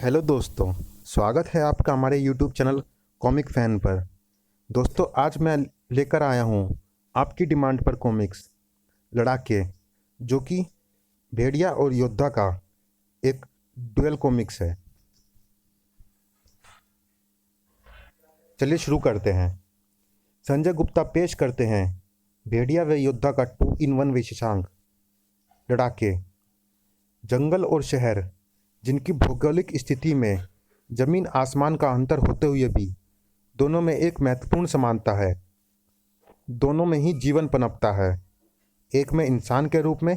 Hello दोस्तों। स्वागत है आपका हमारे यूट्यूब चैनल कॉमिक फैन पर। दोस्तों, आज मैं लेकर आया हूँ आपकी डिमांड पर कॉमिक्स लड़ाके, जो कि भेड़िया और योद्धा का एक डुअल कॉमिक्स है। चलिए शुरू करते हैं। संजय गुप्ता पेश करते हैं भेड़िया व योद्धा का 2 in 1 विशेषांक लड़ाके। जंगल और शहर, जिनकी भौगोलिक स्थिति में जमीन आसमान का अंतर होते हुए भी दोनों में एक महत्वपूर्ण समानता है। दोनों में ही जीवन पनपता है, एक में इंसान के रूप में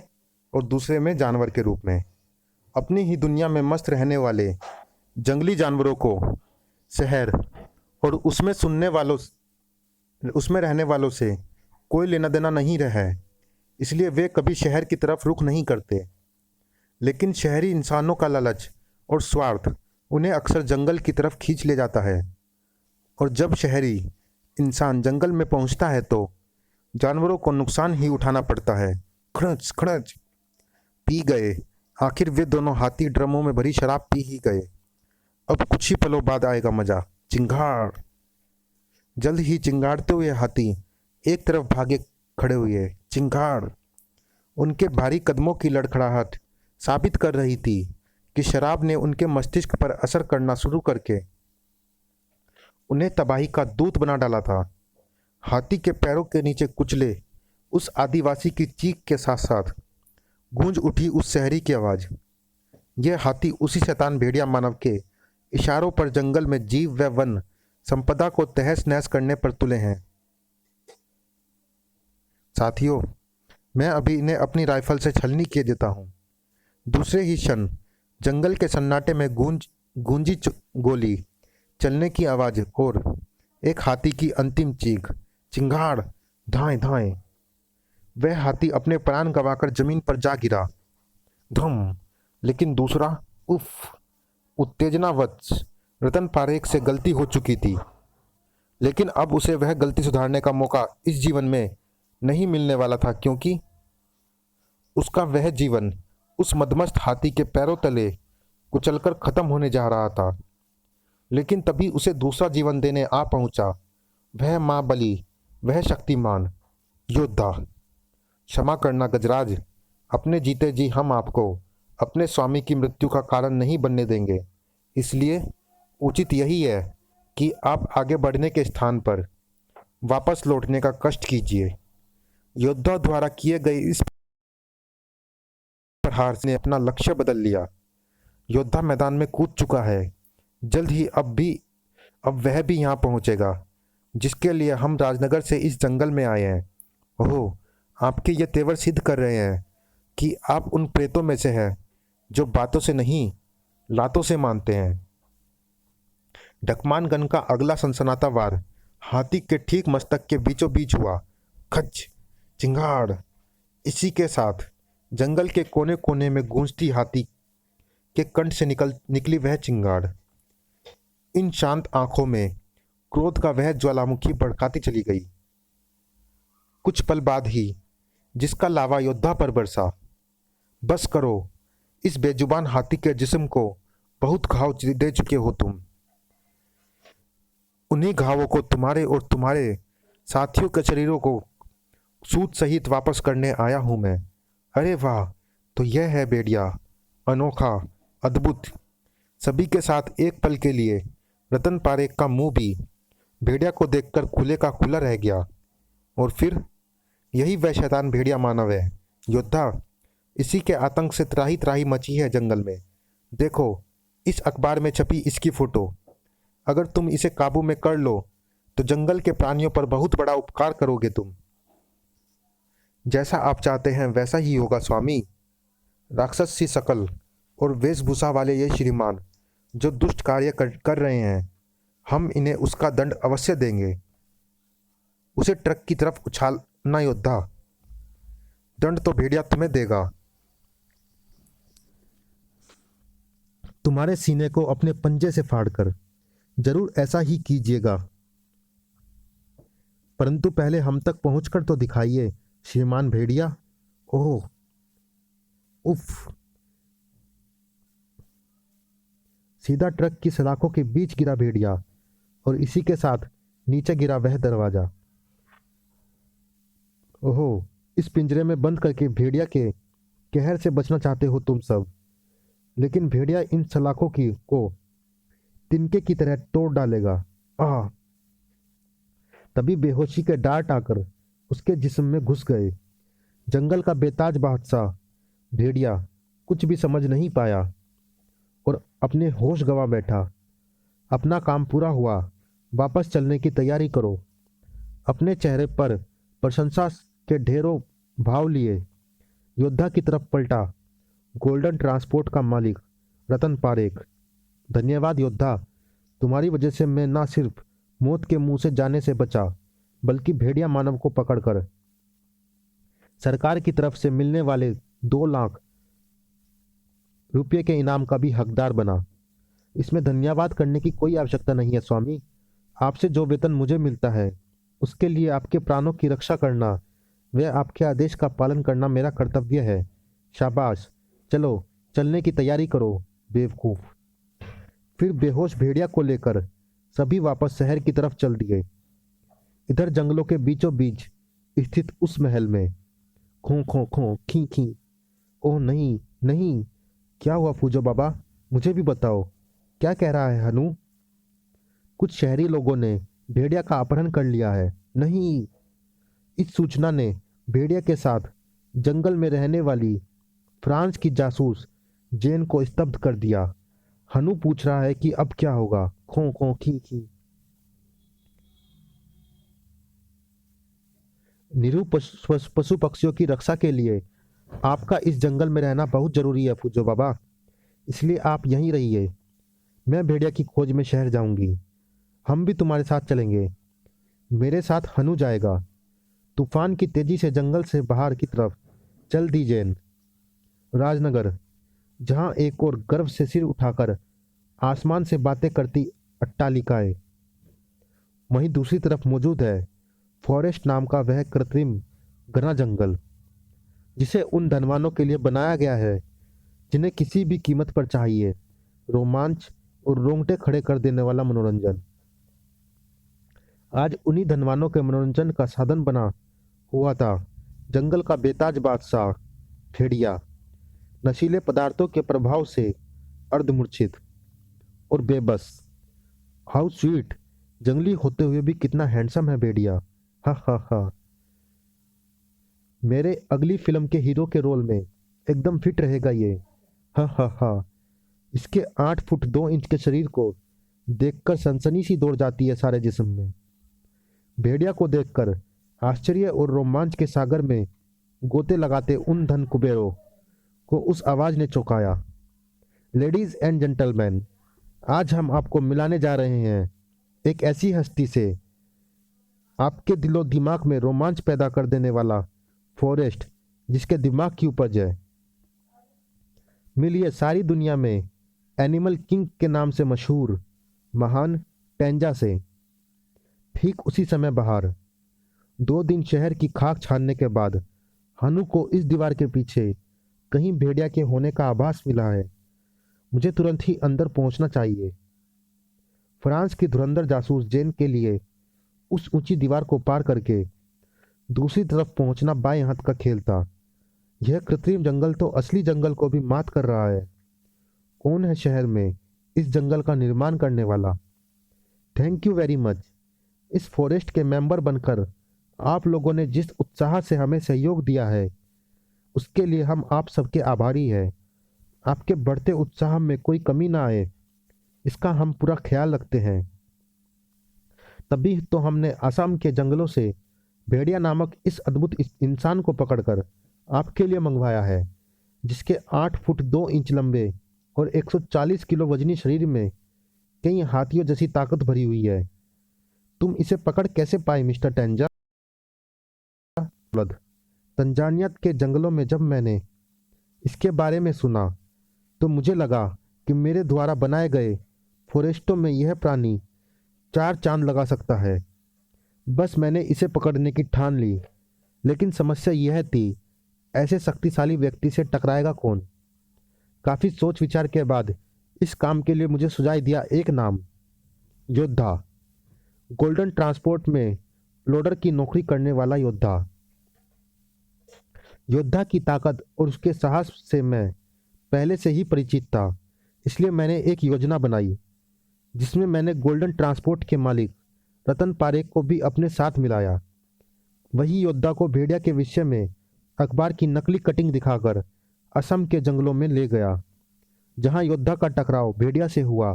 और दूसरे में जानवर के रूप में। अपनी ही दुनिया में मस्त रहने वाले जंगली जानवरों को शहर और उसमें रहने वालों से कोई लेना देना नहीं रहा है, इसलिए वे कभी शहर की तरफ रुख नहीं करते। लेकिन शहरी इंसानों का लालच और स्वार्थ उन्हें अक्सर जंगल की तरफ खींच ले जाता है, और जब शहरी इंसान जंगल में पहुंचता है तो जानवरों को नुकसान ही उठाना पड़ता है। खड़च खड़च पी गए। आखिर वे दोनों हाथी ड्रमों में भरी शराब पी ही गए। अब कुछ ही पलों बाद आएगा मजा। चिंगाड़। जल्द ही चिंगाड़ते हुए हाथी एक तरफ भागे खड़े हुए। चिंगाड़। उनके भारी कदमों की लड़खड़ाहट साबित कर रही थी कि शराब ने उनके मस्तिष्क पर असर करना शुरू करके उन्हें तबाही का दूत बना डाला था। हाथी के पैरों के नीचे कुचले उस आदिवासी की चीख के साथ साथ गूंज उठी उस शहरी की आवाज़। यह हाथी उसी शैतान भेड़िया मानव के इशारों पर जंगल में जीव व वन संपदा को तहस नहस करने पर तुले हैं। साथियों, मैं अभी इन्हें अपनी राइफल से छलनी किए देता हूँ। दूसरे ही क्षण जंगल के सन्नाटे में गूंजी गोली चलने की आवाज़ और एक हाथी की अंतिम चीख। चिंगाड़। धाएं धाएं। वह हाथी अपने प्राण गंवाकर जमीन पर जा गिरा। धम। लेकिन दूसरा। उफ। उत्तेजनावश रतन पारेख से गलती हो चुकी थी, लेकिन अब उसे वह गलती सुधारने का मौका इस जीवन में नहीं मिलने वाला था, क्योंकि उसका वह जीवन उस मदमस्त हाथी के पैरों तले कुचलकर खत्म होने जा रहा था। लेकिन तभी उसे दूसरा जीवन देने आ पहुंचा वह महाबली, वह शक्तिमान योद्धा। क्षमा करना गजराज, अपने जीते जी हम आपको अपने स्वामी की मृत्यु का कारण नहीं बनने देंगे। इसलिए उचित यही है कि आप आगे बढ़ने के स्थान पर वापस लौटने का कष्ट कीजिए। योद्धा द्वारा किए गए इस प्रहार ने अपना लक्ष्य बदल लिया। योद्धा मैदान में कूद चुका है। जल्द ही अब वह भी यहाँ पहुँचेगा, जिसके लिए हम राजनगर से इस जंगल में आए हैं। ओह, आपके ये तेवर सिद्ध कर रहे हैं कि आप उन प्रेतों में से हैं जो बातों से नहीं लातों से मानते हैं। ढकमान गन का अगला सनसनाता वार हाथी के ठीक मस्तक के बीचों बीच हुआ। खच। चिंगाड़। इसी के साथ जंगल के कोने कोने में गूंजती हाथी के कंठ से निकली वह चिंगाड़। इन शांत आंखों में क्रोध का वह ज्वालामुखी भड़काती चली गई। कुछ पल बाद ही जिसका लावा योद्धा पर बरसा। बस करो, इस बेजुबान हाथी के जिस्म को बहुत घाव दे चुके हो तुम। उन्हीं घावों को तुम्हारे और तुम्हारे साथियों के शरीरों को सूत सहित वापस करने आया हूं मैं। अरे वाह, तो यह है भेड़िया, अनोखा, अद्भुत। सभी के साथ एक पल के लिए रतन पारेख का मुंह भी भेड़िया को देखकर खुले का खुला रह गया। और फिर यही वह शैतान भेड़िया मानव है, योद्धा। इसी के आतंक से त्राही त्राही मची है जंगल में। देखो, इस अखबार में छपी इसकी फोटो। अगर तुम इसे काबू में कर लो तो जंगल के प्राणियों पर बहुत बड़ा उपकार करोगे तुम। जैसा आप चाहते हैं वैसा ही होगा स्वामी। राक्षस सी शकल और वेशभूषा वाले ये श्रीमान जो दुष्ट कार्य कर रहे हैं, हम इन्हें उसका दंड अवश्य देंगे। उसे ट्रक की तरफ उछालना योद्धा। दंड तो भेड़िया तुम्हें देगा। तुम्हारे सीने को अपने पंजे से फाड़कर। जरूर ऐसा ही कीजिएगा, परंतु पहले हम तक पहुंचकर तो दिखाइए श्रीमान भेड़िया। ओह। उफ। सीधा ट्रक की सलाखों के बीच गिरा भेड़िया, और इसी के साथ नीचे गिरा वह दरवाजा। ओहो, इस पिंजरे में बंद करके भेड़िया के कहर से बचना चाहते हो तुम सब, लेकिन भेड़िया इन सलाखों की को तिनके की तरह तोड़ डालेगा। आह! तभी बेहोशी के डांट आकर उसके जिस्म में घुस गए। जंगल का बेताज बादशाह भेड़िया कुछ भी समझ नहीं पाया और अपने होश गंवा बैठा। अपना काम पूरा हुआ, वापस चलने की तैयारी करो। अपने चेहरे पर प्रशंसा के ढेरों भाव लिए योद्धा की तरफ पलटा गोल्डन ट्रांसपोर्ट का मालिक रतन पारेख। धन्यवाद योद्धा, तुम्हारी वजह से मैं ना सिर्फ मौत के मुंह से जाने से बचा, बल्कि भेड़िया मानव को पकड़कर सरकार की तरफ से मिलने वाले 2 लाख रुपये के इनाम का भी हकदार बना। इसमें धन्यवाद करने की कोई आवश्यकता नहीं है स्वामी। आपसे जो वेतन मुझे मिलता है उसके लिए आपके प्राणों की रक्षा करना व आपके आदेश का पालन करना मेरा कर्तव्य है। शाबाश, चलो चलने की तैयारी करो बेवकूफ। फिर बेहोश भेड़िया को लेकर सभी वापस शहर की तरफ चल दिए। इधर जंगलों के बीचों बीच स्थित उस महल में खो खो खो खी खी। ओह नहीं नहीं, क्या हुआ फूजो बाबा, मुझे भी बताओ, क्या कह रहा है हनु? कुछ शहरी लोगों ने भेड़िया का अपहरण कर लिया है। नहीं! इस सूचना ने भेड़िया के साथ जंगल में रहने वाली फ्रांस की जासूस जेन को स्तब्ध कर दिया। हनु पूछ रहा है कि अब क्या होगा। खो खो खी खी। निरीह पशु पक्षियों की रक्षा के लिए आपका इस जंगल में रहना बहुत जरूरी है फूजो बाबा, इसलिए आप यहीं रहिए। मैं भेड़िया की खोज में शहर जाऊंगी। हम भी तुम्हारे साथ चलेंगे। मेरे साथ हनु जाएगा। तूफान की तेजी से जंगल से बाहर की तरफ चल दी जेन। राजनगर, जहां एक और गर्व से सिर उठाकर आसमान से बातें करती अट्टालिकाएं, वहीं दूसरी तरफ मौजूद है फॉरेस्ट नाम का वह कृत्रिम घना जंगल, जिसे उन धनवानों के लिए बनाया गया है जिन्हें किसी भी कीमत पर चाहिए रोमांच और रोंगटे खड़े कर देने वाला मनोरंजन। आज उन्हीं धनवानों के मनोरंजन का साधन बना हुआ था जंगल का बेताज बादशाह भेड़िया, नशीले पदार्थों के प्रभाव से अर्धमूर्छित और बेबस। How sweet! जंगली होते हुए भी कितना हैंडसम है भेड़िया। हा हा हा। मेरे अगली फिल्म के हीरो के रोल में एकदम फिट रहेगा ये। हा हा हा। इसके 8 फुट 2 इंच के शरीर को देखकर सनसनी सी दौड़ जाती है सारे जिस्म में। भेड़िया को देखकर आश्चर्य और रोमांच के सागर में गोते लगाते उन धन कुबेरों को उस आवाज ने चौंकाया। लेडीज एंड जेंटलमैन, आज हम आपको मिलाने जा रहे हैं एक ऐसी हस्ती से आपके दिलो दिमाग में रोमांच पैदा कर देने वाला फॉरेस्ट, जिसके दिमाग की उपज है। मिलिए सारी दुनिया में एनिमल किंग के नाम से मशहूर महान टेंजा से। ठीक उसी समय बाहर 2 दिन शहर की खाक छानने के बाद हनु को इस दीवार के पीछे कहीं भेड़िया के होने का आभास मिला है। मुझे तुरंत ही अंदर पहुंचना चाहिए। फ्रांस की धुरंधर जासूस जेन के लिए उस ऊंची दीवार को पार करके दूसरी तरफ पहुंचना बाएं हाथ का खेल था। यह कृत्रिम जंगल तो असली जंगल को भी मात कर रहा है। कौन है शहर में इस जंगल का निर्माण करने वाला? Thank you very much. इस फॉरेस्ट के मेंबर बनकर आप लोगों ने जिस उत्साह से हमें सहयोग दिया है, उसके लिए हम आप सबके आभारी हैं। आपके बढ़ते उत्साह में कोई कमी ना आए, इसका हम पूरा ख्याल रखते हैं। तभी तो हमने असम के जंगलों से भेड़िया नामक इस अद्भुत इंसान को पकड़कर आपके लिए मंगवाया है, जिसके 8 फुट 2 इंच लंबे और 140 किलो वजनी शरीर में कई हाथियों जैसी ताकत भरी हुई है। तुम इसे पकड़ कैसे पाए मिस्टर टेंजा? तंजानिया के जंगलों में जब मैंने इसके बारे में सुना तो मुझे लगा कि मेरे द्वारा बनाए गए फॉरेस्टों में यह प्राणी 4 चांद लगा सकता है। बस मैंने इसे पकड़ने की ठान ली। लेकिन समस्या यह थी, ऐसे शक्तिशाली व्यक्ति से टकराएगा कौन? काफ़ी सोच विचार के बाद इस काम के लिए मुझे सुझाव दिया एक नाम, योद्धा। गोल्डन ट्रांसपोर्ट में लोडर की नौकरी करने वाला योद्धा। योद्धा की ताकत और उसके साहस से मैं पहले से ही परिचित था, इसलिए मैंने एक योजना बनाई जिसमें मैंने गोल्डन ट्रांसपोर्ट के मालिक रतन पारेख को भी अपने साथ मिलाया। वही योद्धा को भेड़िया के विषय में अखबार की नकली कटिंग दिखाकर असम के जंगलों में ले गया, जहां योद्धा का टकराव भेड़िया से हुआ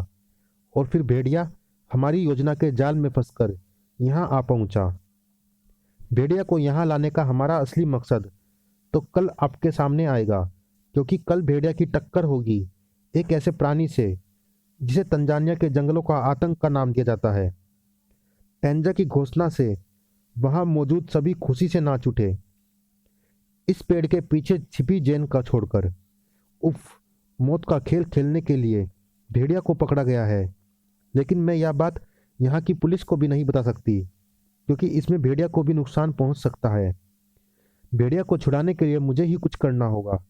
और फिर भेड़िया हमारी योजना के जाल में फंसकर यहां आ पहुंचा। भेड़िया को यहां लाने का हमारा असली मकसद तो कल आपके सामने आएगा, क्योंकि कल भेड़िया की टक्कर होगी एक ऐसे प्राणी से जिसे तंजानिया के जंगलों का आतंक का नाम दिया जाता है। टेंजा की घोषणा से वहां मौजूद सभी खुशी से नाच उठे। इस पेड़ के पीछे छिपी जैन का छोड़कर उफ, मौत का खेल खेलने के लिए भेड़िया को पकड़ा गया है। लेकिन मैं यह बात यहाँ की पुलिस को भी नहीं बता सकती, क्योंकि इसमें भेड़िया को भी नुकसान पहुंच सकता है। भेड़िया को छुड़ाने के लिए मुझे ही कुछ करना होगा,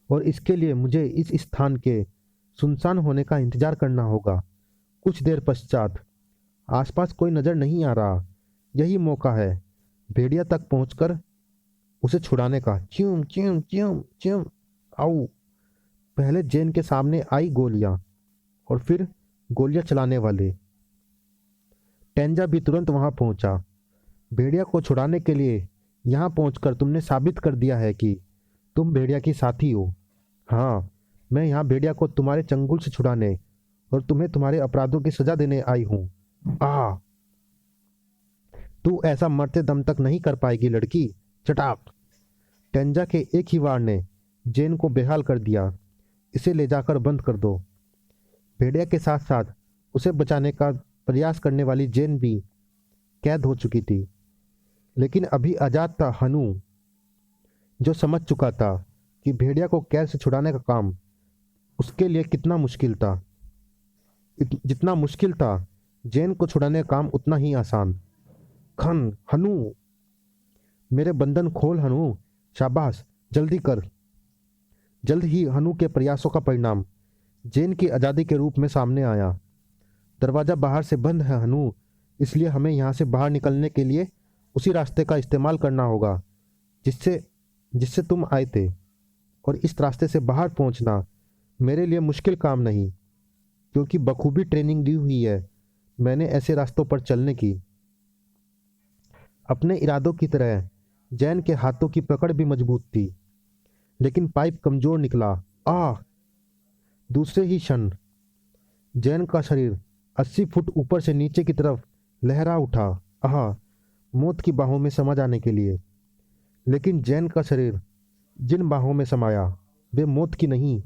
और इसके लिए मुझे इस स्थान के सुनसान होने का इंतजार करना होगा। कुछ देर पश्चात आसपास कोई नजर नहीं आ रहा। यही मौका है भेड़िया तक पहुंचकर उसे छुड़ाने का। च्यूम च्यूम च्यूम च्यूम। आओ। पहले जैन के सामने आई गोलियां और फिर गोलियां चलाने वाले। टेंजा भी तुरंत वहां पहुंचा। भेड़िया को छुड़ाने के लिए यहां पहुंचकर तुमने साबित कर दिया है कि तुम भेड़िया की साथी हो। हाँ, मैं यहाँ भेड़िया को तुम्हारे चंगुल से छुड़ाने और तुम्हें तुम्हारे अपराधों की सजा देने आई हूँ। आ तू ऐसा मरते दम तक नहीं कर पाएगी लड़की। चटाक। टेंजा के एक ही वार ने जैन को बेहाल कर दिया। इसे ले जाकर बंद कर दो। भेड़िया के साथ साथ उसे बचाने का प्रयास करने वाली जैन भी कैद हो चुकी थी। लेकिन अभी आजाद था हनु, जो समझ चुका था कि भेड़िया को कैद से छुड़ाने का काम उसके लिए कितना मुश्किल था। जितना मुश्किल था जैन को छुड़ाने का काम उतना ही आसान। खन हनु, मेरे बंधन खोल हनु। शाबाश, जल्दी कर। जल्द ही हनु के प्रयासों का परिणाम जैन की आज़ादी के रूप में सामने आया। दरवाज़ा बाहर से बंद है हनु, इसलिए हमें यहाँ से बाहर निकलने के लिए उसी रास्ते का इस्तेमाल करना होगा जिससे जिससे तुम आए थे। और इस रास्ते से बाहर पहुँचना मेरे लिए मुश्किल काम नहीं, क्योंकि बखूबी ट्रेनिंग दी हुई है मैंने ऐसे रास्तों पर चलने की। अपने इरादों की तरह जैन के हाथों की पकड़ भी मजबूत थी, लेकिन पाइप कमजोर निकला। दूसरे ही क्षण जैन का शरीर 80 फुट ऊपर से नीचे की तरफ लहरा उठा, मौत की बाहों में समा जाने के लिए। लेकिन जैन का शरीर जिन बाहों में समाया वे मौत की नहीं,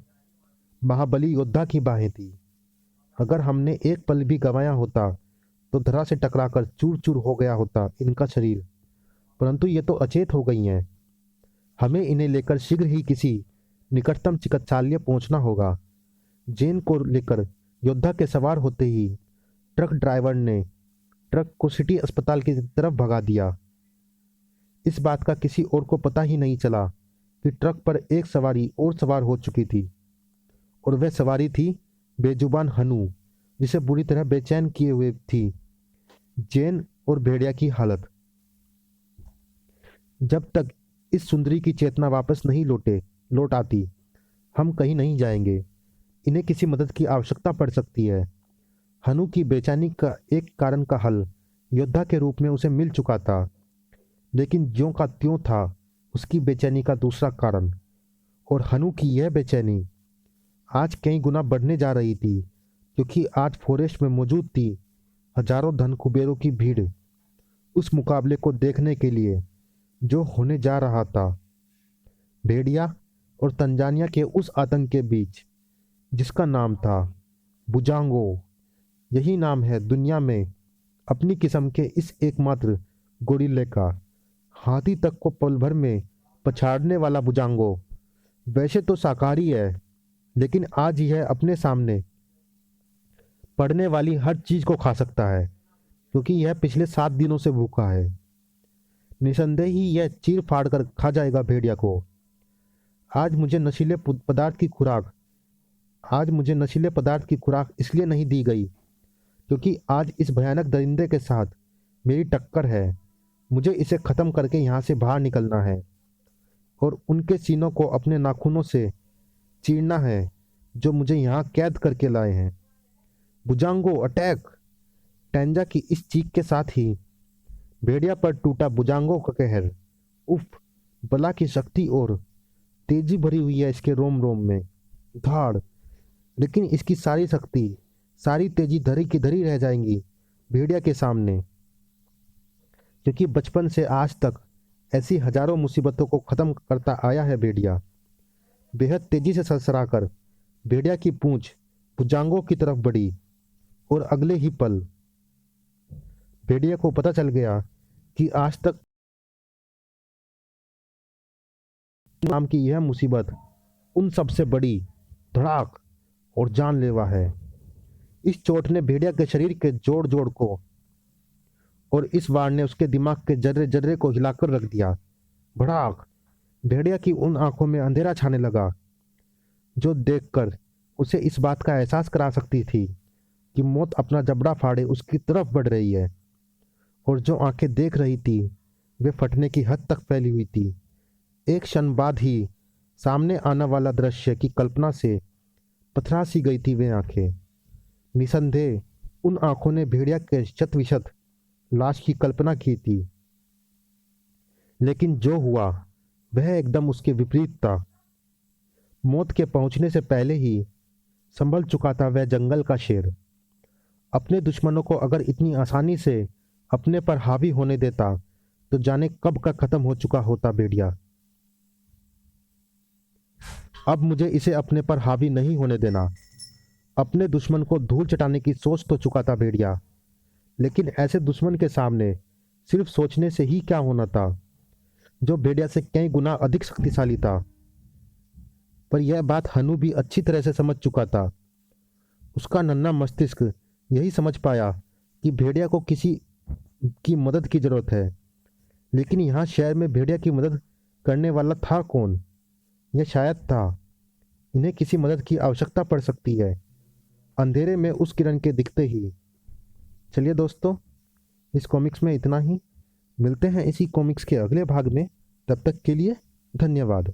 महाबली योद्धा की बाहें थी। अगर हमने एक पल भी गंवाया होता तो धरा से टकराकर चूर चूर हो गया होता इनका शरीर, परंतु ये तो अचेत हो गई हैं। हमें इन्हें लेकर शीघ्र ही किसी निकटतम चिकित्सालय पहुंचना होगा। जैन को लेकर योद्धा के सवार होते ही ट्रक ड्राइवर ने ट्रक को सिटी अस्पताल की तरफ भगा दिया। इस बात का किसी और को पता ही नहीं चला कि ट्रक पर एक सवारी और सवार हो चुकी थी, और वह सवारी थी बेजुबान हनु, जिसे बुरी तरह बेचैन किए हुए थी जैन और भेड़िया की हालत। जब तक इस सुंदरी की चेतना वापस नहीं लौट आती हम कहीं नहीं जाएंगे। इन्हें किसी मदद की आवश्यकता पड़ सकती है। हनु की बेचैनी का एक कारण का हल योद्धा के रूप में उसे मिल चुका था, लेकिन ज्यों का त्यों था उसकी बेचैनी का दूसरा कारण। और हनु की यह बेचैनी आज कई गुना बढ़ने जा रही थी, क्योंकि आज फॉरेस्ट में मौजूद थी हजारों धन कुबेरों की भीड़ उस मुकाबले को देखने के लिए जो होने जा रहा था भेड़िया और तंजानिया के उस आतंक के बीच, जिसका नाम था बुजांगो। यही नाम है दुनिया में अपनी किस्म के इस एकमात्र गोरिल्ले का। हाथी तक को पल भर में पछाड़ने वाला बुजांगो वैसे तो शाकाहारी है, लेकिन आज यह अपने सामने पड़ने वाली हर चीज को खा सकता है, क्योंकि यह पिछले 7 दिनों से भूखा है। निसंदेह ही यह चीर फाड़ कर खा जाएगा भेड़िया को। आज मुझे नशीले पदार्थ की खुराक आज मुझे नशीले पदार्थ की खुराक इसलिए नहीं दी गई क्योंकि आज इस भयानक दरिंदे के साथ मेरी टक्कर है। मुझे इसे ख़त्म करके यहाँ से बाहर निकलना है और उनके सीनों को अपने नाखूनों से चीरना है जो मुझे यहाँ कैद करके लाए हैं। बुजांगो अटैक! टेंजा की इस चीख के साथ ही भेड़िया पर टूटा बुजांगो का कहर। उफ, बला की शक्ति और तेजी भरी हुई है इसके रोम रोम में। धाड़! लेकिन इसकी सारी शक्ति, सारी तेजी धरी की धरी रह जाएंगी भेड़िया के सामने, क्योंकि बचपन से आज तक ऐसी हजारों मुसीबतों को ख़त्म करता आया है भेड़िया। बेहद तेजी से सरसराकर भेड़िया की पूंछ बुजांगो की तरफ बढ़ी और अगले ही पल भेड़िया को पता चल गया कि आज तक नाम की यह मुसीबत उन सबसे बड़ी, धड़ाक और जानलेवा है। इस चोट ने भेड़िया के शरीर के जोड़ जोड़ को और इस वार ने उसके दिमाग के जर्रे जर्रे को हिलाकर रख दिया। भड़ाक! भेड़िया की उन आंखों में अंधेरा छाने लगा जो देखकर उसे इस बात का एहसास करा सकती थी कि मौत अपना जबड़ा फाड़े उसकी तरफ बढ़ रही है, और जो आंखें देख रही थी वे फटने की हद तक फैली हुई थी। एक क्षण बाद ही सामने आने वाला दृश्य की कल्पना से पथरा सी गई थी वे आंखें। निसंदेह उन आंखों ने भेड़िया के शत-विशत लाश की कल्पना की थी, लेकिन जो हुआ वह एकदम उसके विपरीत था। मौत के पहुंचने से पहले ही संभल चुका था वह जंगल का शेर। अपने दुश्मनों को अगर इतनी आसानी से अपने पर हावी होने देता तो जाने कब का खत्म हो चुका होता भेड़िया। अब मुझे इसे अपने पर हावी नहीं होने देना। अपने दुश्मन को धूल चटाने की सोच तो चुका था भेड़िया, लेकिन ऐसे दुश्मन के सामने सिर्फ सोचने से ही क्या होना था, जो भेड़िया से कई गुना अधिक शक्तिशाली था। पर यह बात हनु भी अच्छी तरह से समझ चुका था। उसका नन्हा मस्तिष्क यही समझ पाया कि भेड़िया को किसी की मदद की जरूरत है, लेकिन यहाँ शहर में भेड़िया की मदद करने वाला था कौन? यह शायद था इन्हें किसी मदद की आवश्यकता पड़ सकती है अंधेरे में उस किरण के दिखते ही। चलिए दोस्तों, इस कॉमिक्स में इतना ही। मिलते हैं इसी कॉमिक्स के अगले भाग में। तब तक के लिए धन्यवाद।